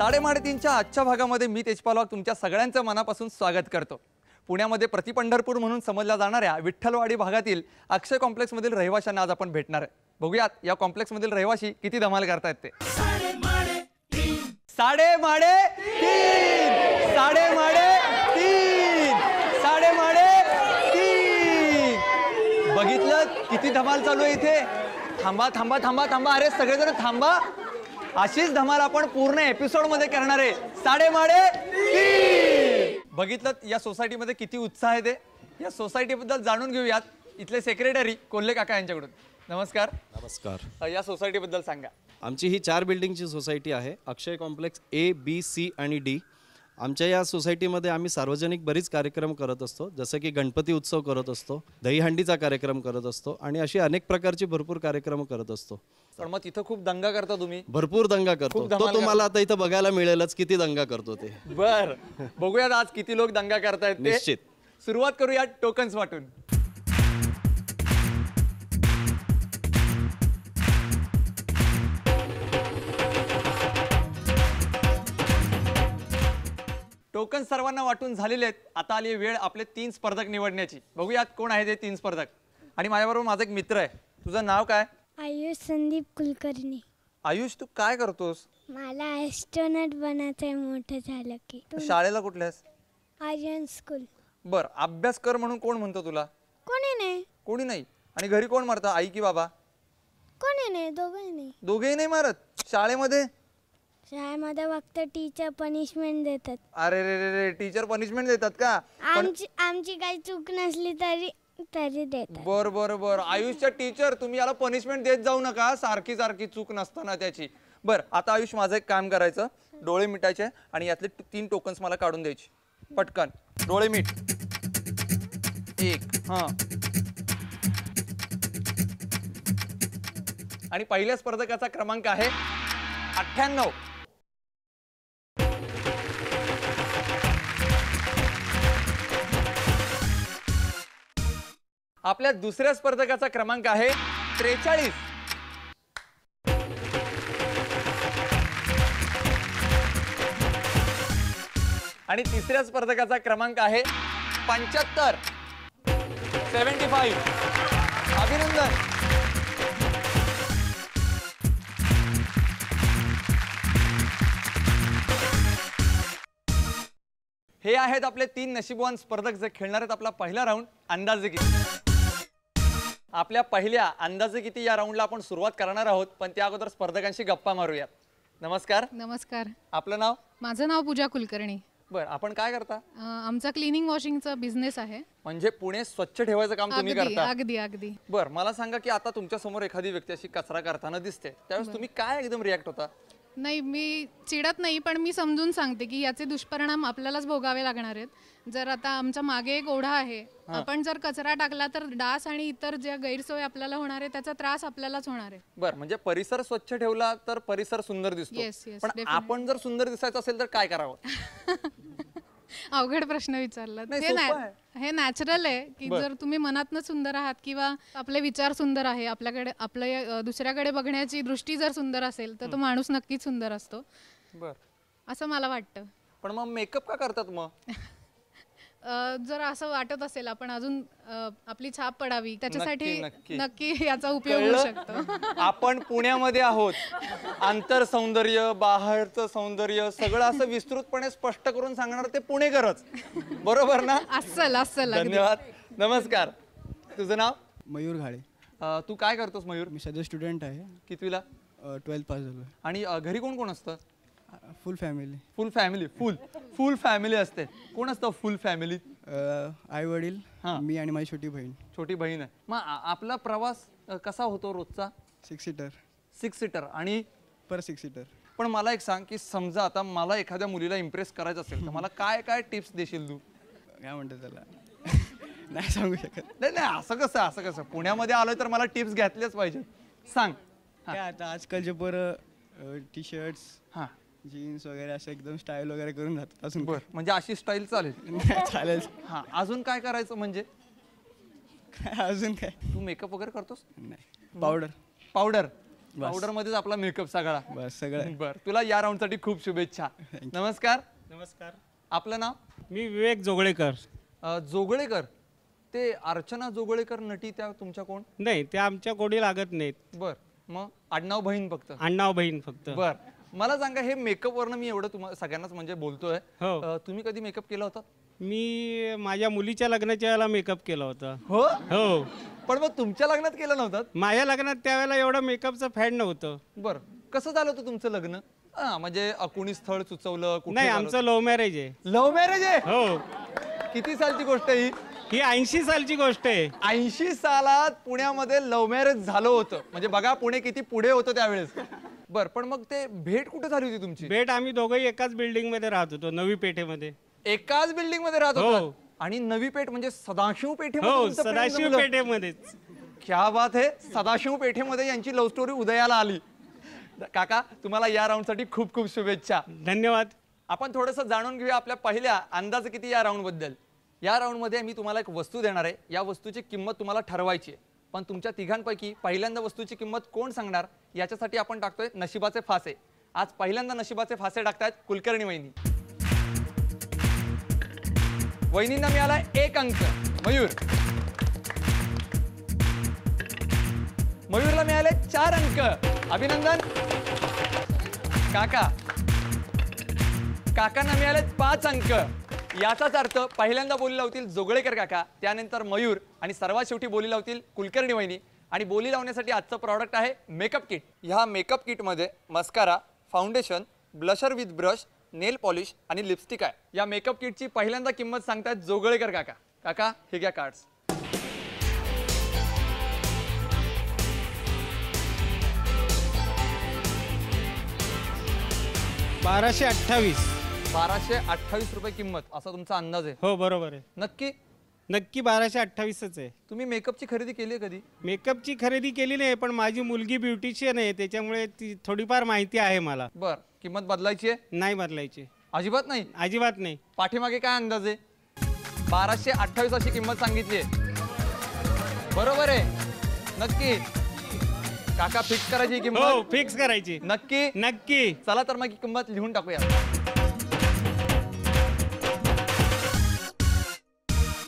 3:30च्या आजच्या भागामध्ये मी तेजपाल वाघ तुमच्या सगळ्यांचं मनापासून स्वागत करतो। पुण्यामध्ये प्रतिपंढरपूर म्हणून समजल्या जाणाऱ्या विठ्ठलवाडी भागातील अक्षय कॉम्प्लेक्समधील रहिवाशांना आज आपण भेटणार आहे। बघूयात या कॉम्प्लेक्समधील रहिवाशी किती धमाल करतायत ते। साडे माडे तीन बघितलं किती धमाल चालू आहे इथे। थांबा थांबा थांबा थांबा, अरे सगळेजण थांबा। अशीच धमाल आपण पूर्ण एपिसोड मध्ये करणार आहे। साडे माडे तीन बघितलं या सोसायटी मध्ये किती उत्साह आहे ते। या सोसायटी बद्दल जाणून घेऊयात इथले सेक्रेटरी कोल्हे काका यांच्याकडून। नमस्कार। नमस्कार। या सोसायटी बद्दल सांगा। आमची ही 4 बिल्डिंगची सोसायटी आहे, अक्षय कॉम्प्लेक्स A, B, C आणि D। आमच्या या सोसायटीमध्ये आम्ही सार्वजनिक बरीच कार्यक्रम करत असतो, जसं की गणपती उत्सव करत असतो, दहीहंडीचा कार्यक्रम करत असतो आणि अशी अनेक प्रकारची भरपूर कार्यक्रम करत असतो। पण मग तिथं खूप दंगा करता तुम्ही। भरपूर दंगा करतो तो, तुम्हाला आता इथं बघायला मिळेलच किती दंगा करतो ते। बर बघूयात आज किती लोक दंगा करतायत ते। निश्चित। सुरुवात करूया टोकन्स वाटून। टोकन सर्वांना वाटून झालेले आहेत। आता आली वेळ आपले 3 स्पर्धक निवडण्याची। बघूयात कोण आहे ते 3 स्पर्धक। आणि माझ्याबरोबर माझा एक मित्र आहे। तुझं नाव काय? आयुष संदीप कुलकर्णी। आयुष तू काय करतोस? मला ॲस्ट्रोनॉट बनायचंय मोठं झालं की। शाळेला कुठल्यास? आर्यन स्कूल। बर अभ्यास कर म्हणून कोण म्हणतो तुला? कोणी नाही। कोणी नाही। आणि घरी कोण मारतं, आई की बाबा? कोणी नाही, दोघंही नाही। दोघेही नाही मारत। शाळेमध्ये? शाळेमध्ये फक्त टीचर पनिशमेंट देतात। अरे रे रे रे, टीचर पनिशमेंट देतात का? आमची काही चूक नसली तरी देतात। बर बर बर आयुषच्या टीचर तुम्ही याला पनिशमेंट देत जाऊ नका, सारखी सारखी चूक नसताना त्याची। बर आता आयुष माझं एक काम करायचं, डोळे मिटायचे आणि यातले 3 टोकन्स मला काढून द्यायचे। पटकन डोळे मीट। 1 हां। आणि पहिल्या स्पर्धकाचा क्रमांक आहे 98। आपल्या दुसऱ्या स्पर्धकाचा क्रमांक आहे 43। आणि तिसऱ्या स्पर्धकाचा क्रमांक आहे 75। अभिनंदन। हे आहेत आपले 3 नशीबवान स्पर्धक जे खेळणार आहेत आपला पहिला राऊंड अंदाजे किती। आपल्या पहिल्या अंदाजे किती या राऊंडला आपण सुरुवात करणार आहोत, पण त्या अगोदर स्पर्धकांशी गप्पा मारूयात। नमस्कार। नमस्कार। आपलं नाव? माझं नाव पूजा कुलकर्णी। बर आपण काय करता? आमचा क्लिनिंग वॉशिंगचा बिझनेस आहे। म्हणजे पुणे स्वच्छ ठेवायचं काम तुम्ही करता? अगदी अगदी। बर मला सांगा की आता तुमच्या समोर एखादी व्यक्ती अशी कचरा करताना दिसते, त्यावेळेस तुम्ही काय एकदम रिॲक्ट होता? नाही मी चिडत नाही, पण मी समजून सांगते की याचे दुष्परिणाम आपल्यालाच भोगावे लागणार आहेत। जर आता आमच्या मागे एक ओढा आहे, आपण जर कचरा टाकला तर डास आणि इतर ज्या गैरसोय आपल्याला होणार आहे त्याचा त्रास आपल्यालाच होणार आहे। बर म्हणजे परिसर स्वच्छ ठेवला तर परिसर सुंदर Yes, दिसतो, yes, पण आपण जर सुंदर दिसायचं असेल तर काय करावं? अवघड प्रश्न विचारला। हे नॅचरल आहे की जर तुम्ही मनातनं सुंदर आहात किंवा आपले विचार सुंदर आहे, आपल्याकडे आपल्या दुसऱ्याकडे बघण्याची दृष्टी जर सुंदर असेल तर तो माणूस नक्कीच सुंदर असतो। बर असं मला वाटतं। पण मग मेकअप का करतात मग? जर असं वाटत असेल आपण अजून आपली छाप पडावी त्याच्यासाठी नक्की. नक्की याचा उपयोग होऊ शकतो। आपण पुण्यामध्ये आहोत, आंतर सौंदर्य बाहेरचं सौंदर्य सगळं असं विस्तृतपणे स्पष्ट करून सांगणार ते पुणेकरच, बरोबर ना? अस्सल अस्सल। धन्यवाद। नमस्कार। तुझं नाव? मयूर घाळे। तू काय करतोस मयूर? मी सध्या स्टुडंट आहे, कितवीला? 12th पास झालो। आणि घरी कोण कोण असतं? फुल फॅमिली। फुल फॅमिली असते। कोण असतं फुल फॅमिलीत? आई वडील, मी आणि माझी छोटी बहीण। छोटी बहीण आहे। मग आपला प्रवास कसा होतो रोजचा? 6 सीटर आणि पर 6 सीटर। पण मला एक सांग की समजा आता मला एखाद्या मुलीला इम्प्रेस करायचं असेल तर मला काय काय टिप्स देशील तू? काय म्हणतात त्याला? नाही सांगू शकत। नाही असं कसं पुण्यामध्ये आलोय तर मला टिप्स घेतल्याच पाहिजे, सांग। काय आता आजकालचे पोरं टी शर्ट्स हां जीन्स वगैरे असं एकदम स्टाईल वगैरे करून जातात। अजून बर म्हणजे अशी स्टाईल चालेल? चालेल। हां अजून काय करायचं म्हणजे? अजून काय? तू मेकअप वगैरे करतोस? नाही, पावडर। पावडर पावडर मध्येच आपला मेकअप सगळा. बस सगळं. बर, तुला या राऊंड साठी खूप शुभेच्छा. नमस्कार. नमस्कार. आपलं नाव? मी विवेक जोगळेकर. जोगळेकर. ते अर्चना जोगळेकर नटी त्या तुमच्या कोण? नाही, ते आमच्या कोणी लागत नाहीत. बर, मग आडनाव बहीण फक्त? अण्णाव बहीण फक्त. बर, मला सांगा हे मेकअप वरनं मी एवढं तुम्हाला सगळ्यांनाच म्हणजे बोलतोय. हो. तुम्ही कधी मेकअप केला होता? मी माझ्या मुलीच्या लग्नाच्या वेळेला मेकअप केला होता. हो. हो. पण मग तुमच्या लग्नात केलं नव्हतं? माझ्या लग्नात त्यावेळेला एवढं मेकअपचं फॅड नव्हतं. बर, कसं झालं होतं तुमचं लग्न? म्हणजे कोणी स्थळ सुचवलं? नाही, आमचं लव्ह मॅरेज आहे. लव्ह मॅरेज आहे? हो. किती सालची गोष्ट ही? ही 80 सालची गोष्ट आहे. 80 सालात पुण्यामध्ये लव्ह मॅरेज झालं होतं. म्हणजे बघा पुणे किती पुढे होतं त्यावेळेस. बर, पण मग ते भेट कुठे झाली होती तुमची? भेट आम्ही दोघंही एकाच बिल्डिंग मध्ये राहत होतो, नवी पेठेमध्ये. एकाच बिल्डिंग मध्ये राहत हो. होता? आणि नवी पेठ म्हणजे सदाशिव पेठेमध्ये हो, तुमचं प्रेम सदाशिव जमलं? पेठेमध्येच. क्या बात आहे. सदाशिव पेठेमध्ये यांची लव्ह स्टोरी उदयाला आली. काका, तुम्हाला या राऊंड साठी खूप खूप शुभेच्छा. धन्यवाद. आपण थोडंसं जाणून घेऊया आपल्या पहिल्या अंदाज किती या राऊंड बद्दल. या राऊंड मध्ये मी तुम्हाला एक वस्तू देणार आहे. या वस्तूची किंमत तुम्हाला ठरवायची आहे. पण तुमच्या तिघांपैकी पहिल्यांदा वस्तूची किंमत कोण सांगणार याच्यासाठी आपण टाकतोय नशिबाचे फासे. आज पहिल्यांदा नशिबाचे फासे टाकतायत कुलकर्णी वहिनी. वहिनींना मिळाला 1 अंक. मयूरला मिळाले 4 अंक. अभिनंदन. काकांना मिळाले 5 अंक. याचाच अर्थ पहिल्यांदा बोली लावतील जोगळेकर काका, त्यानंतर मयूर आणि सर्वात शेवटी बोली लावतील कुलकर्णी वहिनी. आणि बोली लावण्यासाठी आजचं प्रॉडक्ट आहे मेकअप किट. ह्या मेकअप किटमध्ये mascara, foundation, blusher with brush, nail polish आणि लिपस्टिक आहे. या मेकअप किटची पहिल्यांदा किंमत सांगतायत जोगळेकर काका. काका, हे घ्या कार्ड्स. 1228. 1228 रुपये किंमत असा तुमचा अंदाज आहे? हो, बरोबर आहे. नक्की? नक्की 1228च आहे. तुम्ही मेकअपची खरेदी केली आहे कधी? मेकअपची खरेदी केली नाही, पण माझी मुलगी ब्युटिशियन आहे, त्याच्यामुळे ती थोडीफार माहिती आहे मला. बर, किंमत बदलायची आहे? नाही बदलायची. अजिबात नाही? अजिबात नाही. पाठीमागे काय अंदाज आहे? 1228 अशी किंमत सांगितली आहे. बरोबर आहे? नक्की? काका, फिक्स करायची ही हो, किंमत? फिक्स करायची. नक्की? नक्की. चला तर मग ही किंमत लिहून टाकूया.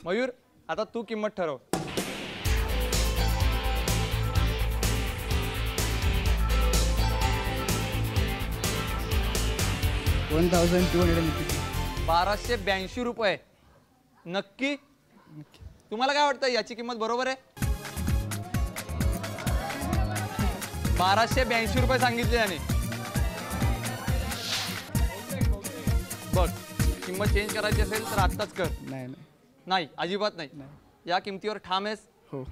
मयूर, आता तू किंमत ठरव. 1282 रुपये. नक्की? तुम्हाला काय वाटतं, याची किंमत बरोबर आहे? 1282 रुपये सांगितले याने. बघ, किंमत चेंज करायची असेल तर आत्ताच कर. नाही. नाही, अजिबात नाही. या किमतीवर ठाम आहेस? हो.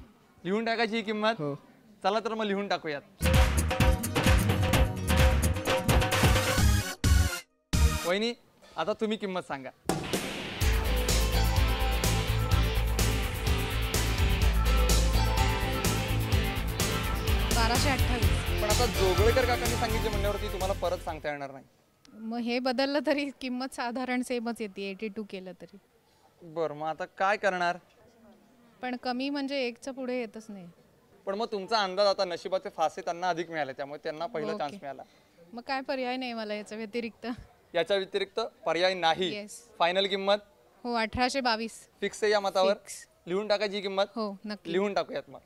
लिहून टाकायची ही किंमत? हो. चला तर मग लिहून टाकूयात. वहिनी, आता तुम्ही किंमत सांगा. 1228. पण आता जोगळेकर काकांनी सांगितले म्हणल्यावरती तुम्हाला परत सांगता येणार नाही. मग हे बदललं तरी किंमत साधारण सेमच येते, 82 केलं तरी. बरं, मग आता काय करणार? पण कमी म्हणजे 1च्या पुढे येतच नाही. पण मग तुमचा अंदाज, आता नशिबाचे फासे त्यांना अधिक मिळाले त्यामुळे त्यांना पहिला ओके. चान्स मिळाला. मग काय पर्याय नाही मला याच्या व्यतिरिक्त. याच्या व्यतिरिक्त पर्याय नाही. Yes. फायनल किंमत हो, 1822. फिक्स आहे या मतावर? Fix. लिहून टाकायची ही किंमत? हो, नक्की. लिहून टाकूयात मग.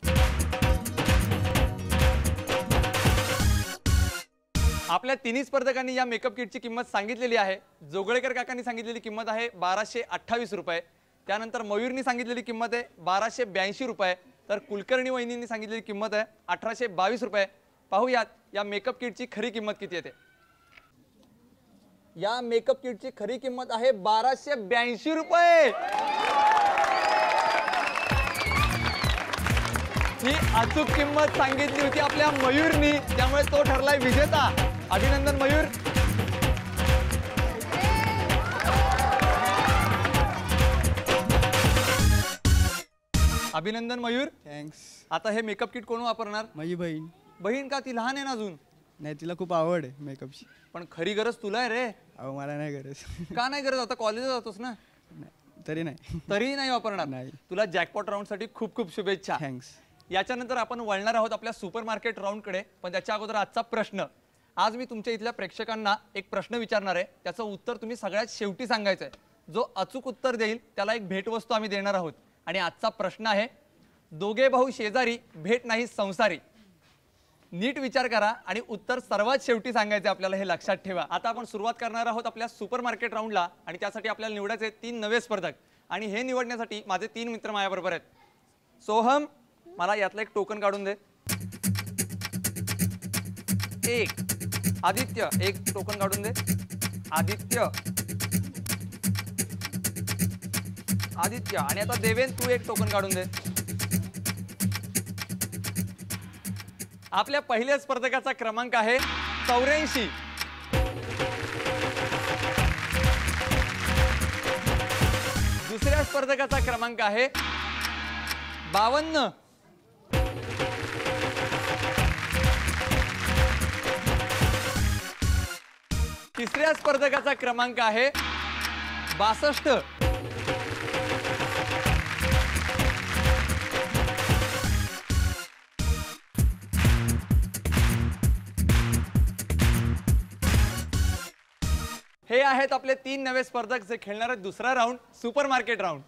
आपल्या तिन्ही स्पर्धकांनी या मेकअप किटची किंमत सांगितलेली आहे. जोगळेकर काकांनी सांगितलेली किंमत आहे 1228 रुपये. त्यानंतर मयूरनी सांगितलेली किंमत आहे 1282 रुपये. तर कुलकर्णी वहिनींनी सांगितलेली किंमत आहे 1822 रुपये. पाहूयात या मेकअप किटची खरी किंमत किती येते. या मेकअप किटची खरी किंमत आहे 1282 रुपये. ही अचूक किंमत सांगितली होती आपल्या मयूरनी, त्यामुळे तो ठरलाय विजेता. अभिनंदन मयूर. अभिनंदन मयूर. थँक्स. आता हे मेकअप किट कोण वापरणार? माझी बहीण. बहीण का? ती लहान आहे ना अजून. नाही, तिला खूप आवड आहे मेकअपची. पण खरी गरज तुला आहे रे. अहो, मला नाही गरज. का नाही गरज? आता कॉलेजला जातोस ना. नाही, तरी नाही. तरीही नाही वापरणार? नाही. तुला जॅकपॉट राऊंड साठी खूप खूप शुभेच्छा. थँक्स. याच्यानंतर आपण वळणार आहोत आपल्या सुपर मार्केट राऊंडकडे, पण त्याच्या अगोदर आजचा प्रश्न. आज मी तुमच्या इथल्या प्रेक्षकांना एक प्रश्न विचारणार आहे, त्याचं उत्तर तुम्ही सगळ्यात शेवटी सांगायचं आहे. जो अचूक उत्तर देईल त्याला एक भेटवस्तू आम्ही देणार आहोत. आणि आजचा प्रश्न आहे, दोघे भाऊ शेजारी भेट नाही संसारी. नीट विचार करा आणि उत्तर सर्वात शेवटी सांगायचं आपल्याला, हे लक्षात ठेवा. आता आपण सुरुवात करणार आहोत आपल्या सुपर मार्केट राऊंडला आणि त्यासाठी आपल्याला निवडायचे 3 नवे स्पर्धक. आणि हे निवडण्यासाठी माझे 3 मित्र माझ्याबरोबर आहेत. सोहम, मला यातलं एक टोकन काढून दे. एक. आदित्य, एक टोकन काढून दे. आदित्य. आदित्य. आणि आता देवेन, तू एक टोकन काढून दे. आपल्या पहिल्या स्पर्धकाचा क्रमांक आहे 84. दुसऱ्या स्पर्धकाचा क्रमांक आहे 52. तिसऱ्या स्पर्धकाचा क्रमांक आहे 62. हे आहेत आपले 3 नवे स्पर्धक जे खेळणार आहेत दुसरा राऊंड, सुपर मार्केट राऊंड.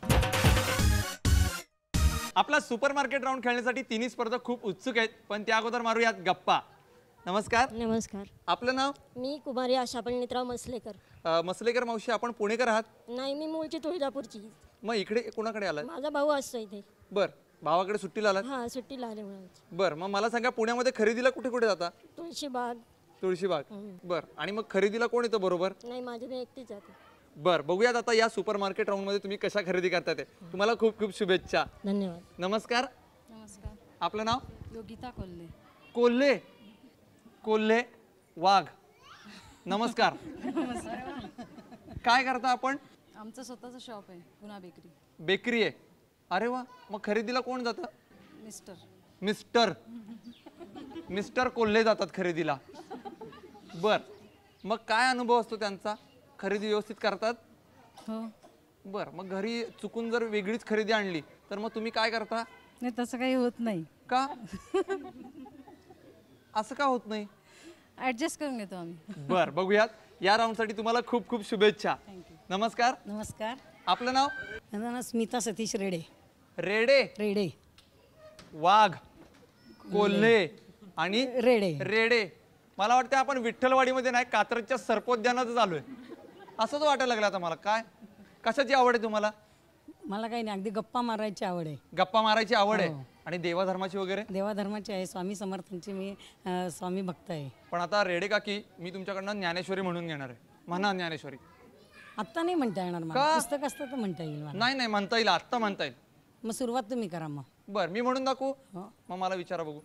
आपला सुपर मार्केट राऊंड खेळण्यासाठी 3 स्पर्धक खूप उत्सुक आहेत, पण त्या अगोदर मारूयात गप्पा. नमस्कार. नमस्कार. आपलं नाव? मी कुमारी आशा पंडितराव मसलेकर. मसलेकर मावशी, आपण पुणेकर आहात? नाही, मी मूळची तुळजापूरची. मग इकडे कोणाकडे आलात? माझा भाऊ असतो इथे. बर, भावाकडे सुट्टीला आलात? हा, सुट्टीला आले म्हणून. बर, मग मला सांगा, पुण्यामध्ये खरेदीला कुठे कुठे जाता? तुळशीबाग. तुळशीबाग. बर, आणि मग खरेदीला कोण येतं बरोबर? नाही, माझी मी एकटीच जाते. बर, बघूयात आता या सुपर मार्केट राऊंड मध्ये तुम्ही कशा खरेदी करता ते. तुम्हाला खूप खूप शुभेच्छा. धन्यवाद. नमस्कार. नमस्कार. आपलं नाव? योगिता कोल्हे. कोल्हे. कोल्हे वाघ. नमस्कार. काय करता आपण? आमचं स्वतःचं शॉप आहे, पुन्हा बेकरी. बेकरी आहे. अरे वा, मग खरेदीला कोण जातं? मिस्टर. मिस्टर. मिस्टर कोल्हे जातात खरेदीला. बर, मग काय अनुभव असतो त्यांचा? खरेदी व्यवस्थित करतात? हो. बर, मग घरी चुकून जर वेगळीच खरेदी आणली तर मग तुम्ही काय करता? नाही, तसं काही होत नाही. का? असं का होत नाही? ॲडजस्ट करून घेतो आम्ही. बर, बघूयात. या राऊंडसाठी तुम्हाला खूप खूप शुभेच्छा. नमस्कार. नमस्कार. आपलं नाव? माझं नाव स्मिता सतीश रेडे. रेडे. रेडे. वाघ, कोल्हे आणि रेडे. रेडे. मला वाटतं आपण विठ्ठलवाडीमध्ये नाही, कात्रजच्या सर्पोद्यानातच आलोय असंच वाटायला लागलं आता मला. काय, कशाची आवड आहे तुम्हाला? मला काही नाही, अगदी गप्पा मारायची आवड आहे. गप्पा मारायची आवड आहे. आणि देवाधर्माची वगैरे? देवाधर्माची आहे, स्वामी समर्थांची मी स्वामी भक्त आहे. पण आता रेडे काकी, मी तुमच्याकडनं ज्ञानेश्वरी म्हणून घेणार आहे. म्हणा ज्ञानेश्वरी. आत्ता नाही म्हणता येणार मला, पुस्तक असतं तर म्हणता येईल मला. नाही नाही, म्हणता येईल, आत्ता म्हणता येईल. मग सुरुवात तुम्ही करा मग. बर, मी म्हणून दाखवू? मग मला विचारा बघू.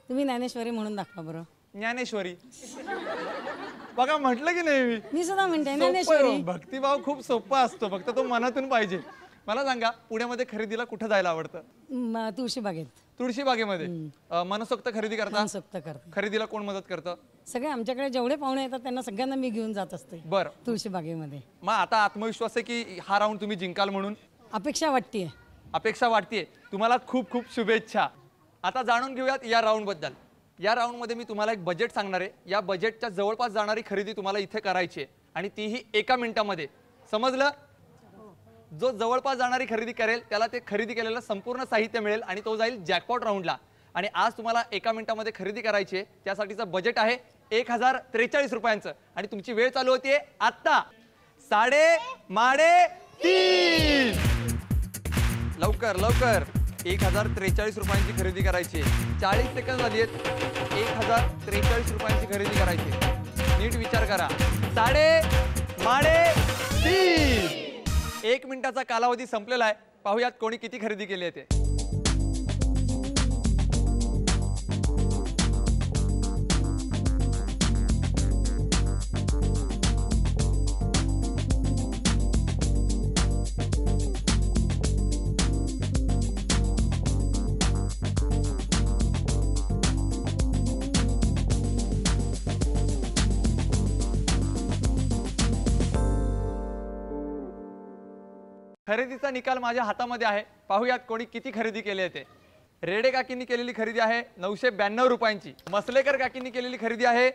तुम्ही ज्ञानेश्वरी म्हणून दाखवा बरं. ज्ञानेश्वरी. बघा, म्हटलं की नाही मी सुद्धा म्हणते सोपं आहे. ज्ञानेश्वरी. भक्तिभाव खूप सोपा असतो, फक्त तो मनातून पाहिजे. मला सांगा, पुण्यामध्ये खरेदीला कुठं जायला आवडतं? तुळशीबागेत. तुळशीबागेमध्ये. मनसोक्त खरेदी करता? मनसोक्त करते. खरेदीला कोण मदत करतं? सगळे आमच्याकडे जेवढे पाहुणे येतात त्यांना सगळ्यांना मी घेऊन जात असते बरं, तुळशीबागेमध्ये. मग आता आत्मविश्वास आहे की हा राऊंड तुम्ही जिंकाल म्हणून? अपेक्षा वाटते. अपेक्षा वाटते. तुम्हाला खूप खूप शुभेच्छा. आता जाणून घेऊयात या राऊंड बद्दल. या राऊंड मध्ये मी तुम्हाला एक बजेट सांगणार आहे. या बजेटच्या जवळपास जाणारी खरेदी तुम्हाला इथे करायची आहे आणि तीही 1 मिनिटामध्ये. समजलं? जो जवळपास जाणारी खरेदी करेल त्याला ते खरेदी केलेलं संपूर्ण साहित्य मिळेल आणि तो जाईल जॅकपॉट राऊंडला. आणि आज तुम्हाला 1 मिनिटामध्ये खरेदी करायची आहे. त्यासाठीचं बजेट आहे 1043 रुपयांचं आणि तुमची वेळ चालू होतीये आत्ता 3:30. लवकर लवकर. 1043 रुपयांची खरेदी करायची. 40 सेकंद झाली आहेत. 1043 रुपयांची खरेदी करायची. नीट विचार करा. 3:30. 1 मिनिटाचा कालावधी संपलेला आहे. पाहूयात कोणी किती खरेदी केली आहे ते. खरेदीचा निकाल माझ्या हातामध्ये आहे. पाहूयात कोणी किती खरेदी केली आहे ते. रेडे काकींनी केलेली खरेदी आहे 992 रुपयांची. मसलेकर काकींनी केलेली खरेदी आहे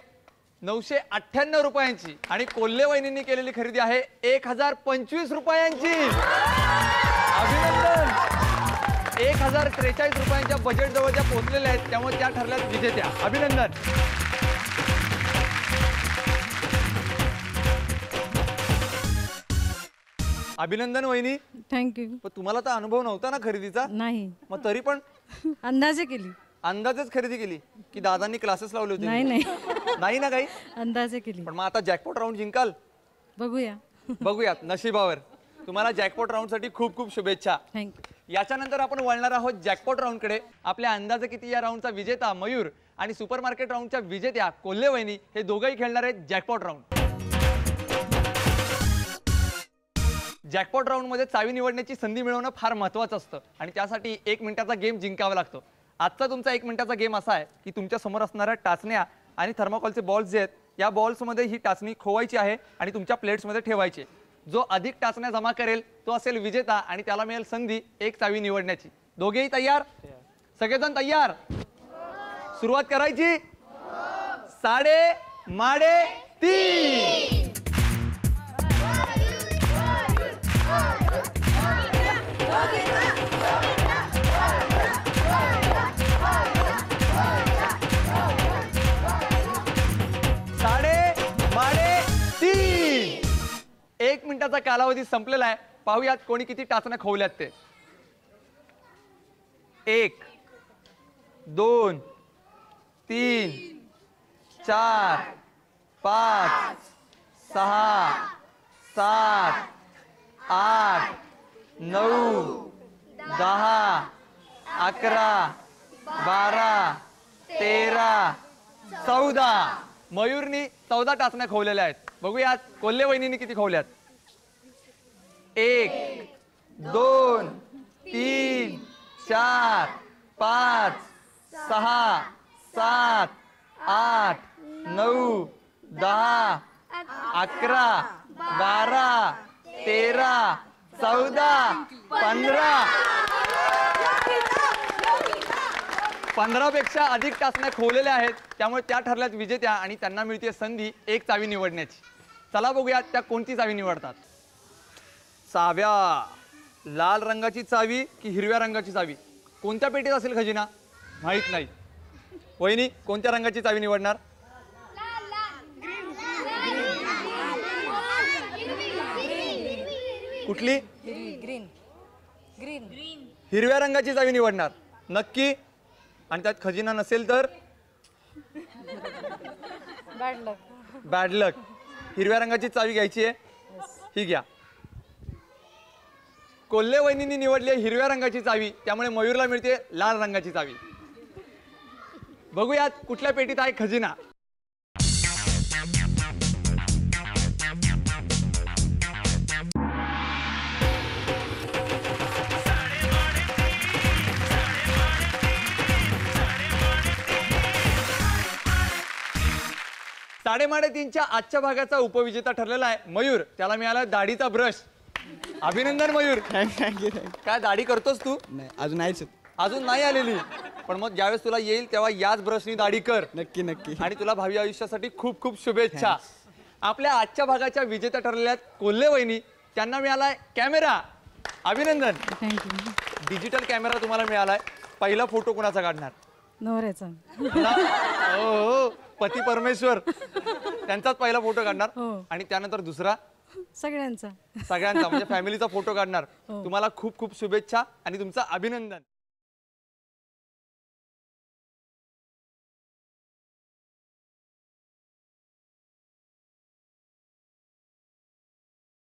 998 रुपयांची. आणि कोल्हे वहिनींनी केलेली खरेदी आहे 1025 रुपयांची. अभिनंदन. 1043 रुपयांच्या बजेट जवळ ज्या पोहोचलेल्या आहेत त्यामुळे त्या ठरल्यात विजेत्या. अभिनंदन. अभिनंदन वहिनी. थँक्यू. पण तुम्हाला तर अनुभव नव्हता ना खरेदीचा, नाही, मग तरी पण अंदाजे केली. अंदाजच खरेदी केली की दादांनी क्लासेस लावले होते? नाही नाही, नाही ना काही. अंदाजे केली. पण मग आता जॅकपॉट राऊंड जिंकाल. बघूया. बघूयात नशिबावर. तुम्हाला जॅकपॉट राऊंड साठी खूप खूप शुभेच्छा. थँक्यू. याच्यानंतर आपण वळणार आहोत जॅकपॉट राऊंड कडे. आपल्या अंदाजे किती या राऊंडचा विजेता मयूर आणि सुपरमार्केट राऊंडच्या विजेत्या कोल्हे वहिनी हे दोघंही खेळणार आहेत जॅकपॉट राऊंड. जॅकपॉट राऊंड मध्ये चावी निवडण्याची संधी मिळवणं फार महत्त्वाचं असतं आणि त्यासाठी 1 मिनिटाचा गेम जिंकावा लागतो. आजचा तुमचा 1 मिनिटाचा गेम असा आहे की तुमच्या समोर असणाऱ्या टाचण्या आणि थर्माकोलचे बॉल्स जे आहेत या बॉल्समध्ये ही टाचणी खोवायची आहे आणि तुमच्या प्लेट्समध्ये ठेवायची. जो अधिक टाचण्या जमा करेल तो असेल विजेता आणि त्याला मिळेल संधी 1 चावी निवडण्याची. दोघेही तयार? सगळेजण तयार? सुरुवात करायची. साडे माडे 3. साडे 1 मिनिटाचा कालावधी संपलेला आहे. पाहूयात कोणी किती टाचण्या खोवल्यात ते. 1 2 3 4 5 6 7 8 9 10 11 12 13 14. मयूरनी 14 टाचण्या खोवलेल्या आहेत. बघूयात कोल्हे वहिनींनी किती खोवल्यात. 1 2 3 4 5 6 7 8 9 10 11 12 13 14 15. 15 पेक्षा अधिक टाचण्या खोवलेल्या आहेत त्यामुळे त्या ठरल्यात विजेत्या आणि त्यांना मिळते संधी 1 चावी निवडण्याची. चला बघूयात त्या कोणती चावी निवडतात. साव्या, लाल रंगाची चावी की हिरव्या रंगाची चावी? कोणत्या पेटीत असेल खजिना माहित नाही. वहिनी कोणत्या रंगाची चावी निवडणार? कुठली? ग्रीन. ग्रीन. हिरव्या रंगाची चावी निवडणार नक्की? आणि त्यात खजिना नसेल तर? बॅड लक. बॅड लक. हिरव्या रंगाची चावी घ्यायची आहे. ही घ्या. कोल्हे वहिनींनी निवडली आहे हिरव्या रंगाची चावी त्यामुळे मयूरला मिळते लाल रंगाची चावी. बघूयात कुठल्या पेटीत आहे खजिना. साडेमाडे 3च्या आजच्या भागाचा उपविजेता ठरलेला आहे मयूर. त्याला मिळाला दाढीचा ब्रश. अभिनंदन मयूर. थँक्यू. काय दाढी करतोस तू? नाही अजून नाहीच. अजून नाही आलेली. पण मग ज्यावेळेस तुला येईल तेव्हा याच ब्रशनी दाढी कर. नक्की नक्की. आणि तुला भावी आयुष्यासाठी खूप खूप शुभेच्छा. आपल्या आजच्या भागाच्या विजेत्या ठरलेल्या कोल्हे वहिनी. त्यांना मिळालाय कॅमेरा. अभिनंदन. थँक्यू. डिजिटल कॅमेरा तुम्हाला मिळालाय. पहिला फोटो कोणाचा काढणार? नवऱ्याचा. हो, पती परमेश्वर त्यांचाच पहिला फोटो काढणार. हो. आणि त्यानंतर दुसरा सगळ्यांचा. सगळ्यांचा म्हणजे फॅमिलीचा फोटो काढणार. हो. तुम्हाला खूप खूप शुभेच्छा आणि तुमचं अभिनंदन.